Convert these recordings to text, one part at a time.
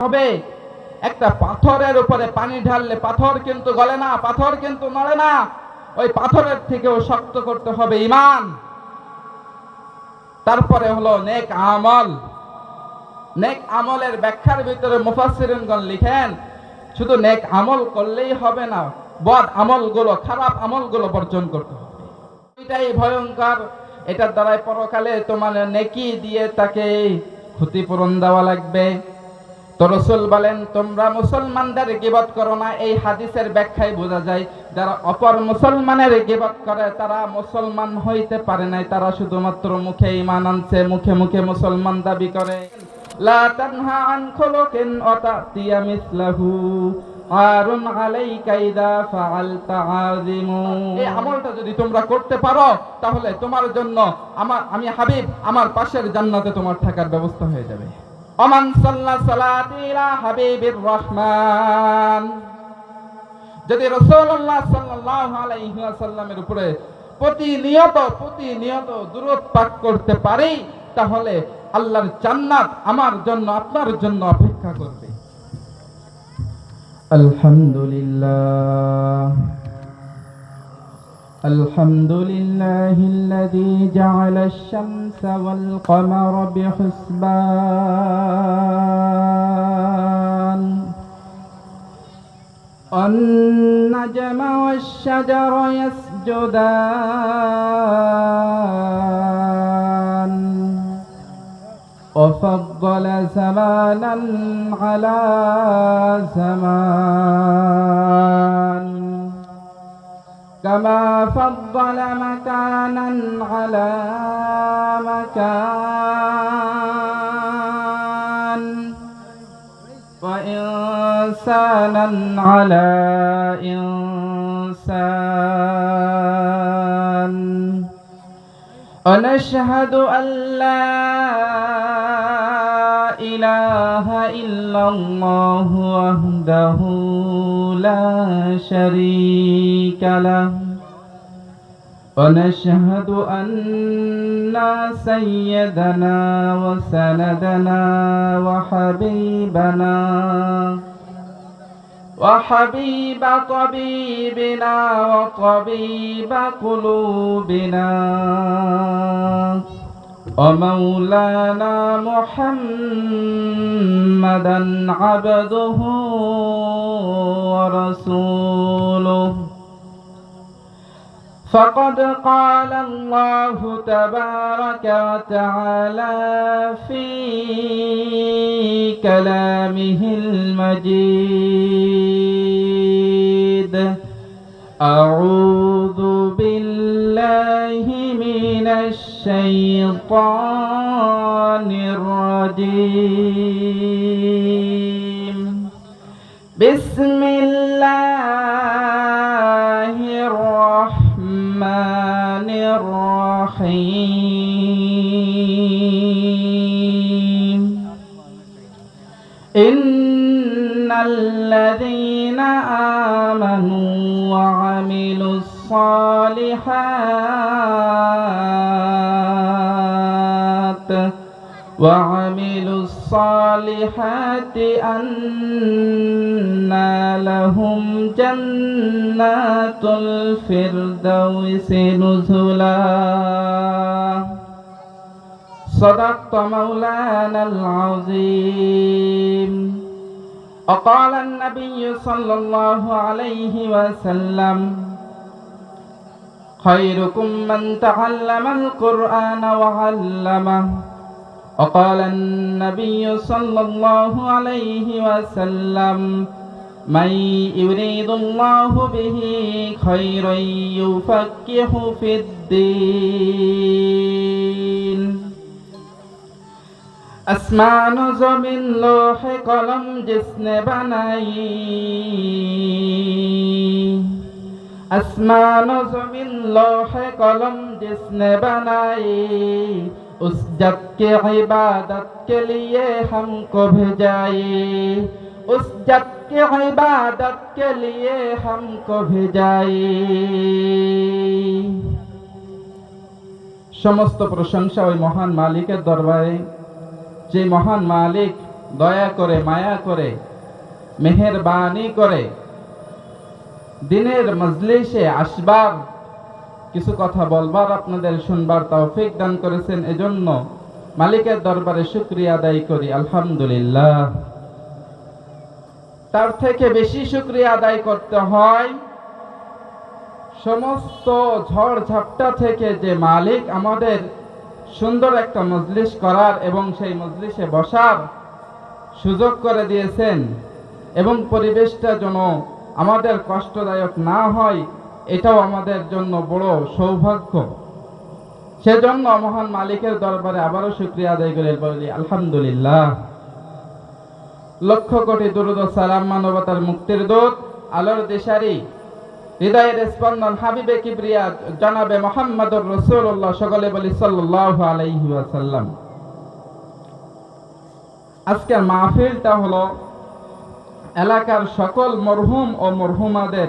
হবে। একটা পাথরের উপরে পানি ঢাললে পাথর কিন্তু গলে না, পাথর কিন্তু নড়ে না। ওই পাথরের থেকেও শক্ত করতে হবে ঈমান। তারপরে হলো নেক আমল। নেক আমলের ব্যাখ্যার ভিতরে মুফাসসিরিনগণ লিখেন, শুধু নেক আমল করলেই হবে না, বদ আমলগুলো, খারাপ আমলগুলো বর্জন করতে হবে। এটাই ভয়ঙ্কর। এটার দ্বারাই পরকালে তোমার নেকি দিয়ে তাকে ক্ষতিপূরণ দেওয়া লাগবে। তো রাসূল বলেন, তোমরা মুসলমানদের গীবত করো না। এই হাদিসের ব্যাখ্যায় বোঝা যায়, যারা অপর মুসলমানের গীবত করে তারা মুসলমান হইতে পারে নাই, তারা শুধুমাত্র মুখে ঈমান আনছে, মুখে মুখে মুসলমান দাবি করে। লা তানহা আন খুলুকিন আতাতিয়া মিসলাহু আরুন আলাইকা ইযা ফাআলতা আযিমু। এই আমলটা যদি তোমরা করতে পারো তাহলে তোমার জন্য আমি হাবিব আমার পাশের জান্নাতে তোমার থাকার ব্যবস্থা হয়ে যাবে। ওমান সাল্লা সালাতি ইলা হাবিবির রহমান। যদি রাসূলুল্লাহ সাল্লাল্লাহু আলাইহি ওয়াসাল্লামের উপরে প্রতিনিয়ত দুরূদ পাঠ করতে পারি, তাহলে আল্লাহর জান্নাত আমার জন্য, আপনার জন্য অপেক্ষা করবে। আলহামদুলিল্লাহ আলহামদুলিল্লাহিল্লাযী জাআলা আশ-শামসা ওয়াল কমারা বিহুসবান والنجم والشجر يسجدان وفضل زمانا على زمان كما فضل مكانا على مكان وإنسانا على إنسان ونشهد أن لا إله إلا الله وحده لا شريك له ونشهد أن سيدنا وسندنا وحبيب طبيبنا وطبيب قلوبنا ومولانا محمدا عبده ورسوله. فقد قال الله تبارك وتعالى في كلامه المجيد: أعوذ بالله من الشيطان الرجيم. بسم الله الرحمن الرحيم. إن الذين آمنوا وعملوا الصالحات أن لهم جنات الفردوس نزلا. صدقت مولانا العظيم. وقال النبي صلى الله عليه وسلم: خيركم من تعلم القرآن وعلمه. وقال النبي صلى الله عليه وسلم: من يريد الله به خيرا يفقهه في الدين. আসমান ও জমিন লোহে কলম জিসনে বানাই, আসমান ও জমিন লোহে কলম जिसने बनाई, उस जग के इबादत के लिए हमको भेजाई, उस जग के इबादत के लिए हमको भेजाई। সমস্ত প্রশংসা ওই মহান মালিকের দরবারে, যে মহান মালিক দয়া করে, মায়া করে, মেহেরবানি করে দিনের মজলিসে আসবার, কিছু কথা বলবার, আপনাদের শুনবার তৌফিক দান করেছেন। এজন্য মালিকের দরবারে শুকরিয়া আদায় করি, আলহামদুলিল্লাহ। তার থেকে বেশি শুকরিয়া আদায় করতে হয় সমস্ত ঝড় ঝাপটা থেকে যে মালিক আমাদের সুন্দর একটা মজলিস করার এবং সেই মজলিসে বসার সুযোগ করে দিয়েছেন, এবং পরিবেশটা যেন আমাদের কষ্টদায়ক না হয়, এটাও আমাদের জন্য বড় সৌভাগ্য। সেজন্য মহান মালিকের দরবারে আবারও শুকরিয়া আদায় করে বলি আলহামদুলিল্লাহ। লক্ষ কোটি দুরূদ ও সালাম মানবতার মুক্তির দূত, আলোর দিশারি, হৃদয়ের স্পন্দন, হাবিবে কিবরিয়া জনাবে মুহাম্মদুর রাসূলুল্লাহ, সকলে বলি সাল্লাল্লাহু আলাইহি ওয়াসাল্লাম। আজকের মাহফিলটা হলো এলাকার সকল মরহুম ও মরহুমাদের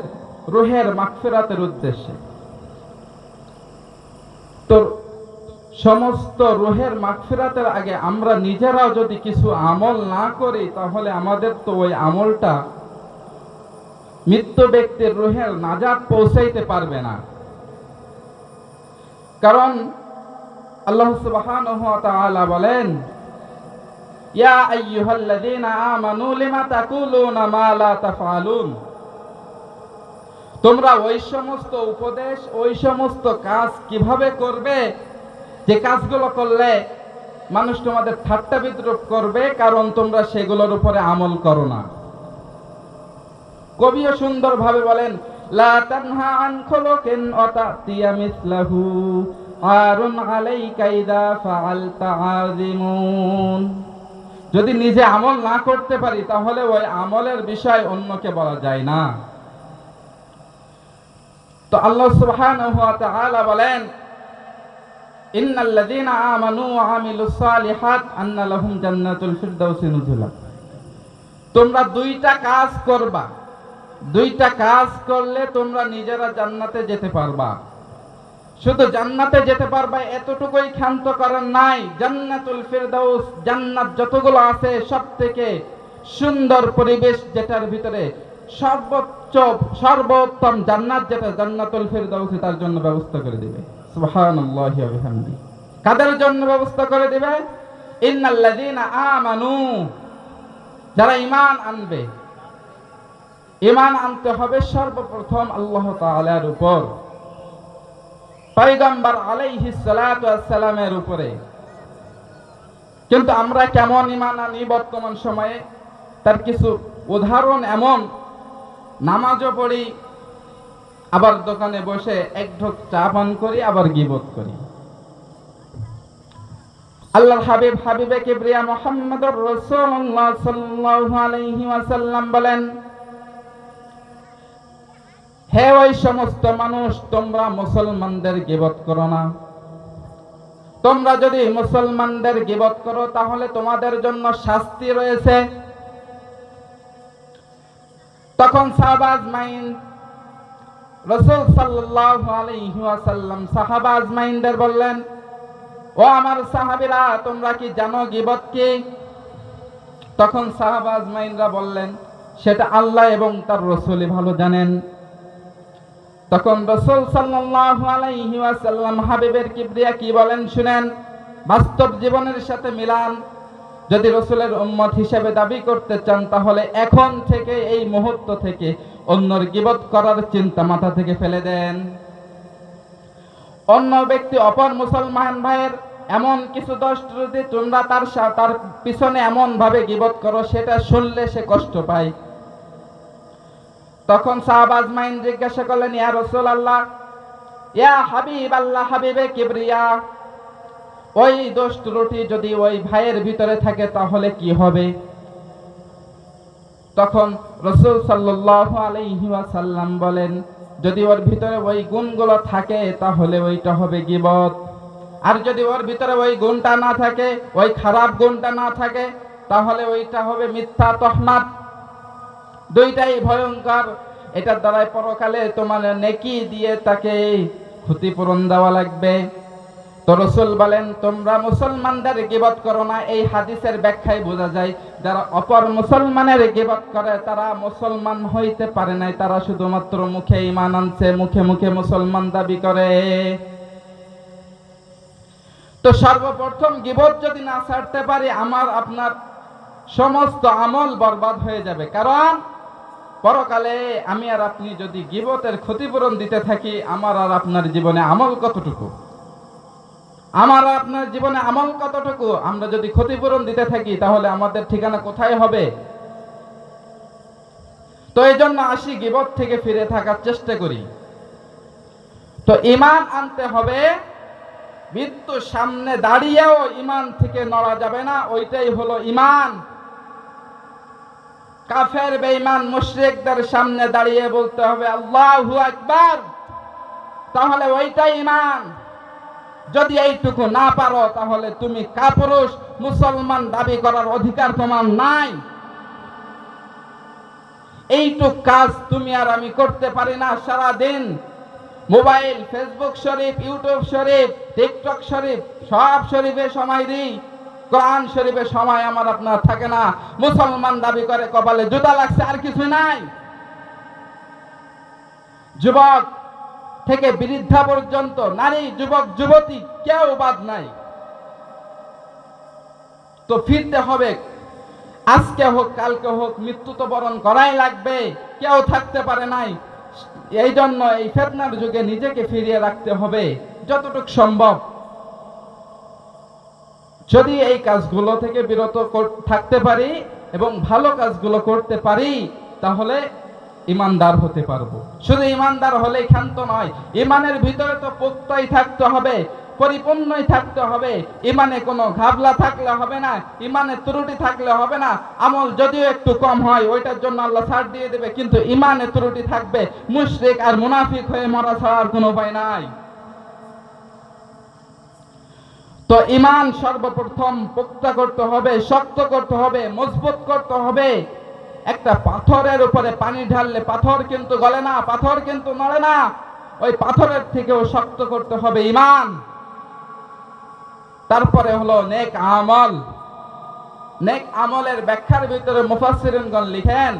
রুহের মাগফিরাতের উদ্দেশ্যে। তো সমস্ত রুহের মাগফিরাতের আগে আমরা নিজেরাও যদি কিছু আমল না করি, তাহলে আমাদের তো ওই আমলটা মৃত্যু ব্যক্তির রুহের নাজাত পৌঁছাইতে পারবে না। কারণ আল্লাহ সুবহানাহু ওয়া তাআলা বলেন, ইয়া আইয়ুহাল্লাযীনা আমানু লিমা তাকুলুনা মা লা তাফআলুন। তোমরা ওই সমস্ত উপদেশ, ওই সমস্ত কাজ কিভাবে করবে যে কাজগুলো করলে মানুষ তোমাদের ঠাট্টা বিদ্রূপ করবে, কারণ তোমরা সেগুলোর উপরে আমল করো না। কবিও সুন্দর ভাবে বলেন, লা তানহা আন খুলুকিন ওয়া তাতিয়া মিসলাহু আরুন আলাইকা ইযা ফাআলতা আযিমুন। যদি নিজে আমল না করতে পারি, তাহলে ওই আমলের বিষয় অন্যকে বলা যায় না। তো আল্লাহ সুবহানাহু ওয়া তাআলা বলেন, ইন্নাল্লাযীনা আমানু ওয়া আমিলুস সালিহাত আন্না লাহুম জান্নাতুল ফিরদাউসি নুজুলা। তোমরা দুইটা কাজ করবা, দুইটা কাজ করলে তোমরা নিজেরা জান্নাতে যেতে পারবা। শুধু জান্নাতে যেতে পারবা এতটুকুই ক্ষান্ত করার নাই, জান্নাতুল ফিরদাউস, জান্নাত যতগুলো আছে সব থেকে সুন্দর পরিবেশ, যেটার ভিতরে সর্বোত্তম জান্নাত যেটা জান্নাতুল ফিরদাউস, তার জন্য ব্যবস্থা করে দিবে। সুবহানাল্লাহি ওয়া বিহামদিহি। কাদের জন্য ব্যবস্থা করে দিবে? ইন্নাল্লাযীনা আমানু, যারা ঈমান আনবে। ঈমান আনতে হবে সর্বপ্রথম আল্লাহ তাআলার উপর, পয়গম্বর আলাইহিস সালাতু ওয়াস সালামের উপরে। কিন্তু আমরা কেমন ঈমান আনি বর্তমান সময়ে, তার কিছু উদাহরণ এমন, নামাজও পড়ি, আবার দোকানে বসে এক ঢোক চা পান করি, আবার গীবত করি। আল্লাহর হাবিব, হাবিবে কিবরিয়া মুহাম্মদুর রাসূলুল্লাহ সাল্লাল্লাহু আলাইহি ওয়াসাল্লাম বলেন, হে ওই সমস্ত মানুষ, তোমরা মুসলমানদের গীবত করো না। তোমরা যদি মুসলমানদের গীবত করো, তাহলে তোমাদের জন্য শাস্তি রয়েছে। তখন সাহাবা আজমাইন, রাসূল সাল্লাল্লাহু আলাইহি ওয়াসাল্লাম সাহাবা আজমাইনদের বললেন, ও আমার সাহাবীরা, তোমরা কি জানো গীবত কি? তখন সাহাবা আজমাইনরা বললেন, সেটা আল্লাহ এবং তার রাসূলই ভালো জানেন। তখন রাসূল সাল্লাল্লাহু আলাইহি ওয়াসাল্লাম হাবিবের কিবরিয়া কি বলেন শুনেন, বাস্তব জীবনের সাথে মিলান। যদি রাসূলের উম্মত হিসেবে দাবি করতে চান, তাহলে এখন থেকে, এই মুহূর্ত থেকে অন্যর গীবত করার চিন্তা মাথা থেকে ফেলে দেন। অন্য ব্যক্তি, অপর মুসলমান ভাইয়ের এমন কিছু দোষ যদি তোমরা তার পিছনে এমন ভাবে গীবত করো, সেটা শুনলে সে কষ্ট পায়। তখন সাহাবা আজমাইন জিজ্ঞাসা করলেন, ইয়া রাসূলুল্লাহ, ইয়া হাবিব আল্লাহ, হাবিবে কিবরিয়া, ওই দোষ ত্রুটি যদি ওই ভাইয়ের ভিতরে থাকে, তাহলে কি হবে? তখন রাসূল সাল্লাল্লাহু আলাইহি ওয়াসাল্লাম বলেন, যদি ওর ভিতরে ওই গুণগুলো থাকে, তাহলে ওইটা হবে গীবত। আর যদি ওর ভিতরে ওই গুণটা না থাকে, ওই খারাপ গুণটা না থাকে, তাহলে ওইটা হবে মিথ্যা তহমাত। দুইটাই ভয়ঙ্কর। এটার দ্বারাই পরকালে তোমার নেকি দিয়ে তাকে ক্ষতিপূরণ দেওয়া লাগবে। তো রাসূল বলেন, তোমরা মুসলমানদের গীবত করো না। এই হাদিসের ব্যাখ্যায় বোঝা যায় যারা অপর মুসলমানের গীবত করে তারা মুসলমান হইতে পারে নাই, তারা শুধুমাত্র মুখে ঈমান আনছে, মুখে মুখে মুসলমান দাবি করে। তো সর্বপ্রথম গীবত যদি না ছাড়তে পারি, আমার আপনার সমস্ত আমল বরবাদ হয়ে যাবে। কারণ পরকালে আমি আর আপনি যদি গীবতের ক্ষতিপূরণ দিতে থাকি, আমার আর আপনার জীবনে আমল কতটুকু? আমার আর আপনার জীবনে আমল কতটুকু? আমরা যদি ক্ষতিপূরণ দিতে থাকি তাহলে আমাদের ঠিকানা কোথায় হবে? তো এই জন্য আসি, গীবত থেকে ফিরে থাকার চেষ্টা করি। তো ঈমান আনতে হবে। মৃত্যুর সামনে দাঁড়িয়েও ঈমান থেকে নড়া যাবে না, ওইটাই হলো ঈমান। কাফের বেঈমান মুশরিকদের সামনে দাঁড়িয়ে বলতে হবে আল্লাহু আকবার, তাহলে ওইটাই ঈমান। যদি এইটুকু না পারো তাহলে তুমি কাপুরুষ, মুসলমান দাবি করার অধিকার তোমার নাই। এইটুক কাজ তুমি আর আমি করতে পারি না। সারা দিন মোবাইল, ফেসবুক শরীফ, ইউটিউব শরীফ, টিকটক শরীফ, সব শরীফে সময় দিই, কোরআন শরীফে সময় আমার আপনার থাকে না। মুসলমান দাবি করে, কপালে জুতা লাগছে, আর কিছু নাই। যুবক থেকে বৃদ্ধা পর্যন্ত, নারী, যুবক, যুবতী, কেউ বাদ নাই। তো ফিরতে হবে, আজকে হোক কালকে হোক, মৃত্যু তো বরণ করাই লাগবে, কেউ থাকতে পারে নাই। এই জন্য এই ফিতনার যুগে নিজেকে ফিরিয়ে রাখতে হবে যতটুকু সম্ভব। যদি এই কাজগুলো থেকে বিরত থাকতে পারি এবং ভালো কাজগুলো করতে পারি, তাহলে ঈমানদার হতে পারবো। শুধু ঈমানদার হলেই ক্ষান্ত নয়, ঈমানের ভিতরে তো পুক্তই থাকতে হবে, পরিপূর্ণই থাকতে হবে। ঈমানে কোনো ঘাবলা থাকলে হবে না, ঈমানে ত্রুটি থাকলে হবে না। আমল যদিও একটু কম হয়, ওইটার জন্য আল্লাহ ছাড় দিয়ে দেবে, কিন্তু ঈমানে ত্রুটি থাকবে। মুশরিক আর মুনাফিক হয়ে মরা ছাড়ার কোনো উপায় নাই। তো ঈমান সর্বপ্রথম পুক্তা করতে হবে, শক্ত করতে হবে, মজবুত করতে হবে। একটা পাথরের উপরে পানি ঢাললে পাথর কিন্তু গলে না, পাথর কিন্তু নড়ে না। ওই পাথরের থেকেও শক্ত করতে হবে ঈমান। তারপরে হলো নেক আমল। নেক আমলের ব্যাখ্যার ভিতরে মুফাসসিরিনগণ লিখেন,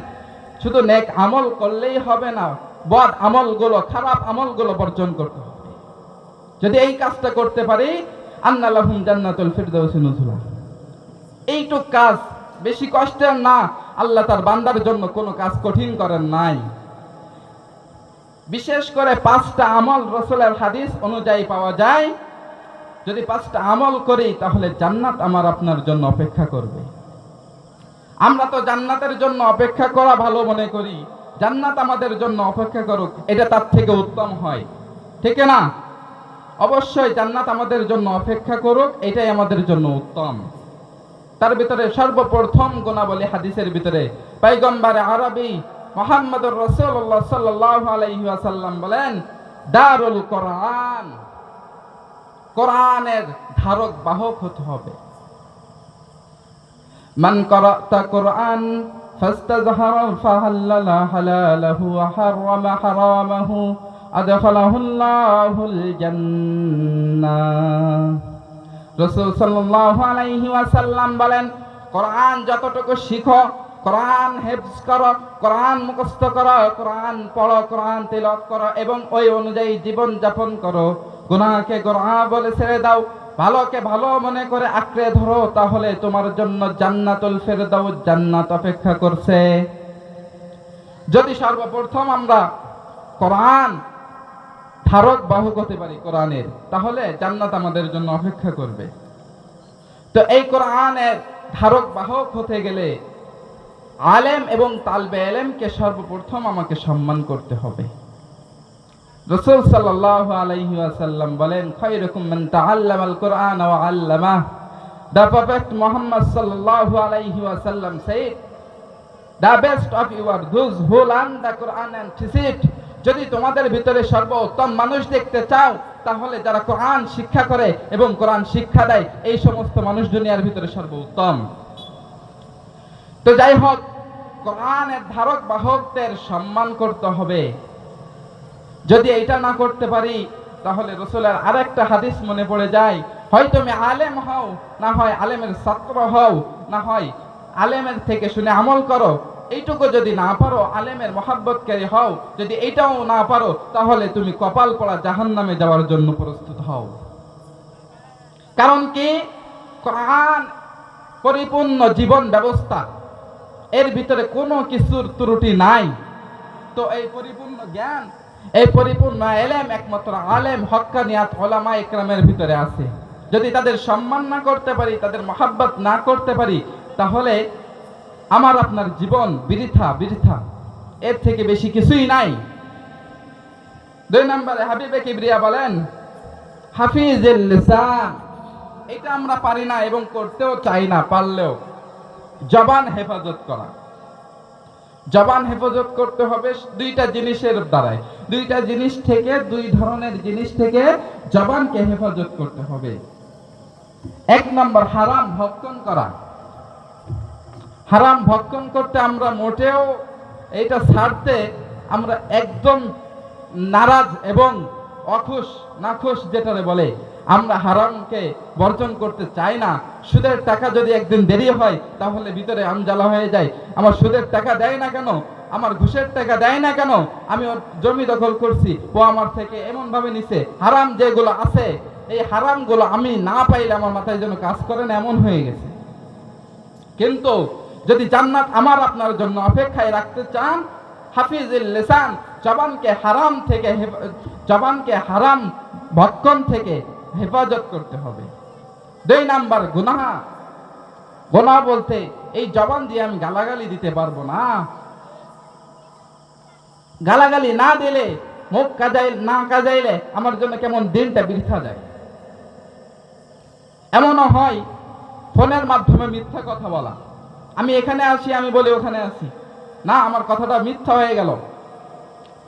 শুধু নেক আমল করলেই হবে না, বদ আমলগুলো, খারাপ আমলগুলো বর্জন করতে হবে। যদি এই কাজটা করতে পারি, আন্না লাহুম জান্নাতুল ফিরদাউসি নুজুলা। এইটুক কাজ বেশি কষ্টের না। আল্লাহ তার বান্দার জন্য কোনো কাজ কঠিন করেন নাই। বিশেষ করে 5টা আমল রাসূলের হাদিস অনুযায়ী পাওয়া যায়। যদি 5টা আমল করি তাহলে জান্নাত আমার আপনার জন্য অপেক্ষা করবে। আমরা তো জান্নাতের জন্য অপেক্ষা করা ভালো মনে করি, জান্নাত আমাদের জন্য অপেক্ষা করুক, এটা তার থেকে উত্তম হয়, ঠিক না? অবশ্যই জান্নাত আমাদের জন্য অপেক্ষা করুক, এটাই আমাদের জন্য উত্তম। তার ভিতরে সর্বপ্রথম গুণাবলী হাদিসের ভিতরে পয়গম্বর আরবি মুহাম্মদুর রাসূলুল্লাহ সাল্লাল্লাহু আলাইহি ওয়াসাল্লাম বলেন, দারুল কোরআন, কোরআনের ধারক বাহক হতে হবে। মান ক্বারাতা কোরআন ফাস্তাযহারা ফাহাল্লালা হালালাহু ওয়া হারামা হারামাহু আদখালাহুল্লাহুল জান্নাহ। রাসূল সাল্লাল্লাহু আলাইহি ওয়াসাল্লাম বলেন, কোরআন যতটুকু শিখো, কোরআন হেফজ করো, কোরআন মুখস্থ করো, কোরআন পড়ো, কোরআন তিলাওয়াত করো এবং ওই অনুযায়ী জীবন যাপন করো। গুনাহকে গুনাহ বলে ছেড়ে দাও, ভালোকে ভালো মনে করে আঁকড়ে ধরো, তাহলে তোমার জন্য জান্নাতুল ফিরদাউস, জান্নাত অপেক্ষা করছে। যদি সর্বপ্রথম আমরা কোরআন ধারক বাহক হতে পারি কোরআনের, তাহলে জান্নাত আমাদের জন্য অপেক্ষা করবে। তো এই কোরআনের ধারক বাহক হতে গেলে আলেম এবং তালবে ইলমকে সর্বপ্রথম আমাকে সম্মান করতে হবে। রাসূল সাল্লাল্লাহু আলাইহি ওয়াসাল্লাম বলেন, খায়রুকুম মান তাআল্লামাল কুরআন ওয়া আল্লামাহ। The Prophet Muhammad sallallahu alayhi wa sallam said, the best of you are those who learn the Quran and teach it. যদি তোমাদের ভিতরে সর্বোত্তম মানুষ দেখতে চাও, তাহলে যারা কোরআন শিক্ষা করে এবং কোরআন শিক্ষা দেয়, এই সমস্ত মানুষ দুনিয়ার ভিতরে সর্বোত্তম। তো যাই হোক, কোরআনের ধারক বাহকদের সম্মান করতে হবে। যদি এটা না করতে পারি, তাহলে রসুলের আরেকটা হাদিস মনে পড়ে যায়, হয় তুমি আলেম হও, না হয় আলেমের ছাত্র হও, না হয় আলেমের থেকে শুনে আমল করো। এইটুকু যদি না পারো, আলেমের মহাব্বতকারী হও। যদি এইটাও না পারো, তাহলে তুমি কপাল পড়া জাহান্নামে যাওয়ার জন্য প্রস্তুত হও। কারণ কি, কোরআন পরিপূর্ণ জীবন ব্যবস্থা, এর ভিতরে কোনো কিছুর ত্রুটি নাই। তো এই পরিপূর্ণ জ্ঞান, এই পরিপূর্ণ এলেম একমাত্র আলেম হক্কানিয়াত ওলামা ইকরামের ভিতরে আছে। যদি তাদের সম্মান না করতে পারি, তাদের মহাব্বত না করতে পারি, তাহলে আমার আপনার জীবন বৃথা বৃথা, এর থেকে বেশি কিছুই নাই। 2 নম্বরে হাবিবে কিবরিয়া বলেন হাফিজুল লিসান। এটা আমরা পারি না এবং করতেও চাই না, পারলেও জবান হেফাজত করা। জবান হেফাজত করতে হবে দুইটা জিনিসের দ্বারাই, দুইটা জিনিস থেকে, 2 ধরনের জিনিস থেকে জবানকে হেফাজত করতে হবে। 1 নম্বর হারাম ভক্ষণ করা। হারাম ভক্ষণ করতে আমরা মোটেও, এটা ছাড়তে আমরা একদম নারাজ এবং অখুশ নাখুশ যেটারে বলে, আমরা হারামকে বর্জন করতে চাই না। সুদের টাকা যদি একদিন দেরি হয়, তাহলে ভিতরে আমজালা হয়ে যায়। আমার সুদের টাকা দেয় না কেন, আমার ঘুষের টাকা দেয় না কেন, আমি ওর জমি দখল করছি, ও আমার থেকে এমন ভাবে নিছে। হারাম যেগুলো আছে, এই হারামগুলো আমি না পাইলে আমার মাথায় যেন কাজ করে না, এমন হয়ে গেছে। কিন্তু যদি জান্নাত আমার আপনার জন্য অপেক্ষায় রাখতে চান, হাফিজুল লিসান, জবানকে হারাম থেকে, জবানকে হারাম ভক্ষণ থেকে হেফাজত করতে হবে। 2 নাম্বার গুনাহ। গুনাহ বলতে এই জবান দিয়ে আমি গালাগালি দিতে পারবো না। গালাগালি না দিলে, মুখ না কাজাইলে আমার জন্য কেমন দিনটা বৃথা যায়। এমনও হয় ফোনের মাধ্যমে মিথ্যা কথা বলা। আমি এখানে আসি, আমি বলি ওখানে আসি না, আমার কথাটা মিথ্যা হয়ে গেল।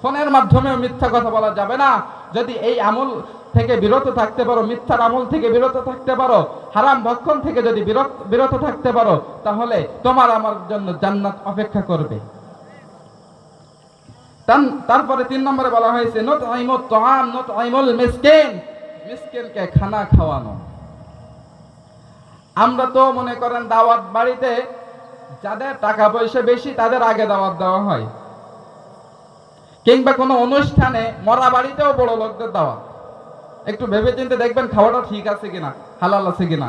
ফোনের মাধ্যমে মিথ্যা কথা বলা যাবে না। যদি এই আমল থেকে বিরত থাকতে পারো, মিথ্যার আমল থেকে বিরত থাকতে পারো, হারাম ভক্ষণ থেকে যদি বিরত থাকতে পারো, তাহলে তোমার আমার জন্য জান্নাত অপেক্ষা করবে। তারপরে 3 নম্বরে বলা হয়েছে নুতঈমুত তাআম নুতঈমুল মিসকিন, মিসকিনকে খানা খাওয়ানো। আমরা তো মনে করেন দাওয়াত বাড়িতে যাদের টাকা পয়সা বেশি তাদের আগে দাওয়াত দেওয়া হয়, কিংবা কোনো অনুষ্ঠানে, মরা বাড়িতেও বড় লোকদের দাওয়াত। একটু ভেবে চিন্তে দেখবেন খাওয়াটা ঠিক আছে কিনা, হালাল আছে কিনা।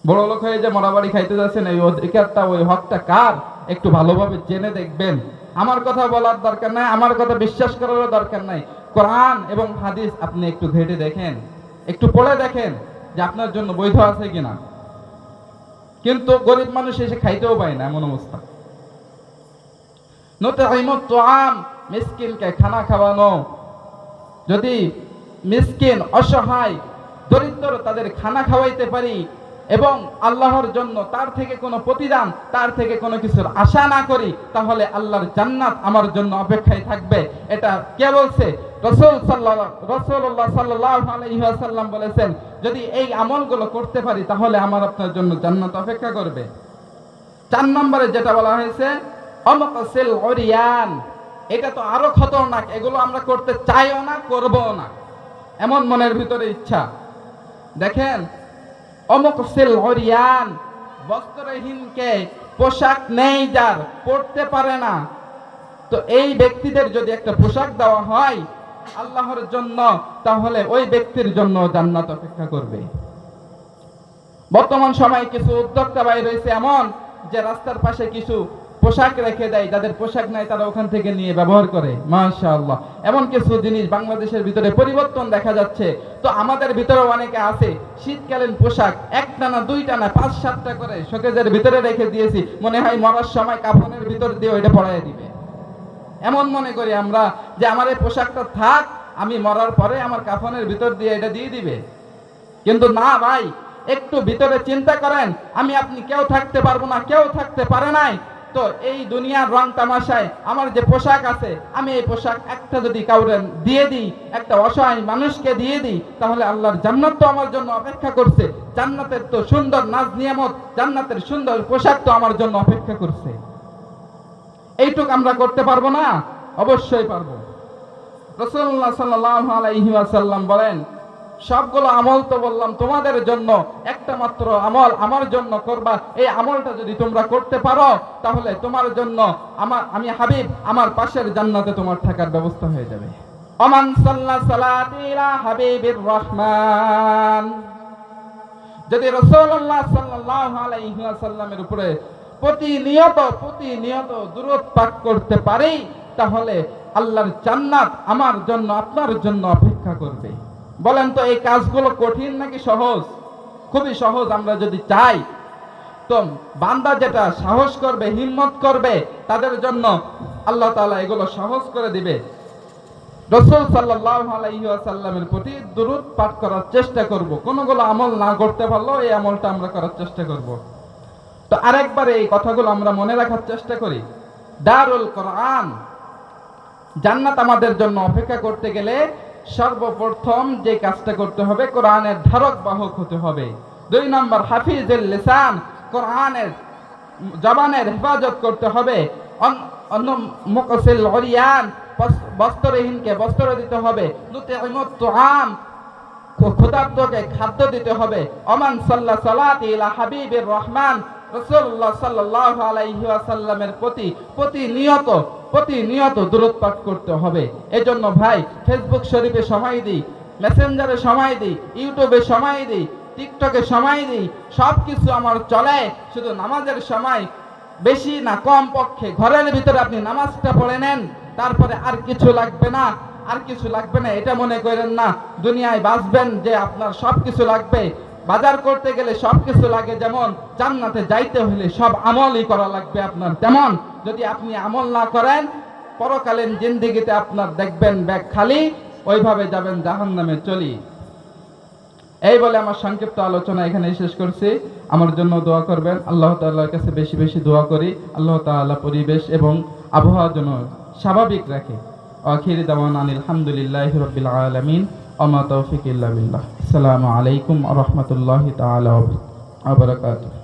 বড় লোক হয়ে যে মরা বাড়ি খাইতে যাচ্ছেন, এই অধিকারটা, ওই হকটা কার, একটু ভালোভাবে জেনে দেখবেন। আমার কথা বলার দরকার নাই, আমার কথা বিশ্বাস করারও দরকার নাই। কোরআন এবং হাদিস আপনি একটু ঘেটে দেখেন, একটু পড়ে দেখেন যে আপনার জন্য বৈধ আছে কিনা। কিন্তু গরিব মানুষ এসে খাইতেও পায় না, এমন অবস্থা। নুতঈমুত তাআম, মিসকিনকে খানা খাওয়ানো। যদি মিসকিন, অসহায়, দরিদ্র তাদের খানা খাওয়াইতে পারি এবং আল্লাহর জন্য তার থেকে কোনো প্রতিদান, তার থেকে কোনো কিছুর আশা না করি, তাহলে আল্লাহর জান্নাত আমার জন্য অপেক্ষায় থাকবে। এটা কে বলছে? রাসূলুল্লাহ সাল্লাল্লাহু আলাইহি ওয়াসাল্লাম বলেছেন, যদি এই আমলগুলো করতে পারি তাহলে আমার আপনার জন্য জান্নাত অপেক্ষা করবে। 4 নম্বরে যেটা বলা হয়েছে অমকাসিল উরিয়ান, এটা তো আরো খতরনাক। এগুলো আমরা করতে চাইও না, করবও না, এমন মনের ভিতরে ইচ্ছা। দেখেন, অমকাসিল উরিয়ান, বস্ত্রহীনকে, পোশাক নেই যার, পড়তে পারে না, তো এই ব্যক্তিদের যদি একটা পোশাক দেওয়া হয় আল্লাহর জন্য, তাহলে ওই ব্যক্তির জন্য জান্নাত অপেক্ষা করবে। বর্তমান সময়ে কিছু উদ্যোক্তা ভাই রয়েছে এমন, যে রাস্তার পাশে কিছু পোশাক রেখে দেয়, যাদের পোশাক নাই তারা ওখান থেকে নিয়ে ব্যবহার করে। মাশাআল্লাহ, এমন কিছু জিনিস বাংলাদেশের ভিতরে পরিবর্তন দেখা যাচ্ছে। তো আমাদের ভিতরেও অনেকে আছে, শীতকালীন পোশাক 1টা না 2টা না 5-7টা করে শোকেজের ভিতরে রেখে দিয়েছি, মনে হয় মরার সময় কাফনের ভিতর দিয়ে ওইটা পরাইয়া দিবে। এমন মনে করি আমরা যে আমার এই পোশাকটা থাক, আমি মরার পরে আমার কাফনের ভিতর দিয়ে এটা দিয়ে দিবে। কিন্তু না ভাই, একটু ভিতরে চিন্তা করেন, আমি আপনি কেউ থাকতে পারবো না, কেউ থাকতে পারে নাই। তো এই দুনিয়ার রং তামাশায় আমার যে পোশাক আছে, আমি এই পোশাক একটা যদি কাউরে দিয়ে দিই, একটা অসহায় মানুষকে দিয়ে দিই, তাহলে আল্লাহর জান্নাত তো আমার জন্য অপেক্ষা করছে। জান্নাতের তো সুন্দর নাজ নিয়ামত, জান্নাতের সুন্দর পোশাক তো আমার জন্য অপেক্ষা করছে। এইটুক আমরা করতে পারবো না? অবশ্যই পারবো। রাসূলুল্লাহ সাল্লাল্লাহু আলাইহি ওয়াসাল্লাম বলেন, সবগুলো আমল তো বললাম তোমাদের জন্য, একটা মাত্র আমল আমার জন্য করবা। এই আমলটা যদি তোমরা করতে পারো তাহলে তোমার জন্য আমি হাবিব আমার পাশের জান্নাতে তোমার থাকার ব্যবস্থা হয়ে যাবে। ওমান সাল্লা সালাতি ইলা হাবিবির রহমান, যদি রাসূলুল্লাহ সাল্লাল্লাহু আলাইহি ওয়াসাল্লামের উপরে প্রতিনিয়ত দুরূদ পাঠ করতে পারি তাহলে আল্লাহর জান্নাত আমার জন্য আপনার জন্য অপেক্ষা করবে। বলেন তো এই কাজগুলো কঠিন নাকি সহজ? খুবই সহজ। আমরা যদি চাই তো বান্দা যেটা সাহস করবে, হিম্মত করবে, তাদের জন্য আল্লাহ তাআলা এগুলো সহজ করে দিবে। রাসূল সাল্লাল্লাহু আলাইহি ওয়াসাল্লামের প্রতি দুরূদ পাঠ করার চেষ্টা করব। কোনগুলো আমল না করতে পারলেও এই আমলটা আমরা করার চেষ্টা করব। তো আরেকবার এই কথাগুলো আমরা মনে রাখার চেষ্টা করি। দারুল কোরআন, জান্নাত আমাদের জন্য অপেক্ষা করতে গেলে সর্বপ্রথম যে কাজটা করতে হবে, কোরআনের ধারক বাহক হতে হবে। 2 নম্বর হাফিজুল লিসান, কোরআনের জবানের হেফাজত করতে হবে। অন্য মুকসিল উরিয়ান, বস্ত্রহীনকে বস্ত্র দিতে হবে। নুতিমুত তুআম, ক্ষুধার্তকে খাদ্য দিতে হবে। ওমান সাল্লা সালাতি ইলা হাবিবির রহমান, রাসূলুল্লাহ সাল্লাল্লাহু আলাইহি ওয়াসাল্লামের প্রতি প্রতিনিয়ত দুরূদ পাঠ করতে হবে। এজন্য ভাই ফেসবুক শরীফে সময় দিই, মেসেঞ্জারে সময় দিই, ইউটিউবে সময় দিই, টিকটকে সময় দিই, সব কিছু আমার চলে। শুধু নামাজের সময় বেশি না কম পক্ষে ঘরের ভিতরে আপনি নামাজটা পড়ে নেন, তারপরে আর কিছু লাগবে না, এটা মনে করেন না। দুনিয়ায় বাঁচবেন যে আপনার সব কিছু লাগবে। বাজার করতে গেলে সব কিছু লাগে, যেমন জান্নাতে যাইতে হলে সব আমলই করা লাগবে আপনার, তেমন যদি আপনি আমল না করেন পরকালীন জিন্দেগিতে আপনার দেখবেন ব্যাগ খালি, ওইভাবে যাবেন জাহান্নামে চলি। এই বলে আমার সংক্ষিপ্ত আলোচনা এখানে শেষ করছি। আমার জন্য দোয়া করবেন, আল্লাহ তাআলার কাছে বেশি বেশি দোয়া করি আল্লাহ তাআলা পরিবেশ এবং আবহাওয়া যেন স্বাভাবিক রাখে। আখিরি দাওয়ানা আলহামদুলিল্লাহি রাব্বিল আলামিন, ওয়া তৌফিক ইল্লা বিল্লাহ। আসসালামু আলাইকুম ওয়া রাহমাতুল্লাহি তাআলা ওয়া বারাকাতুহু।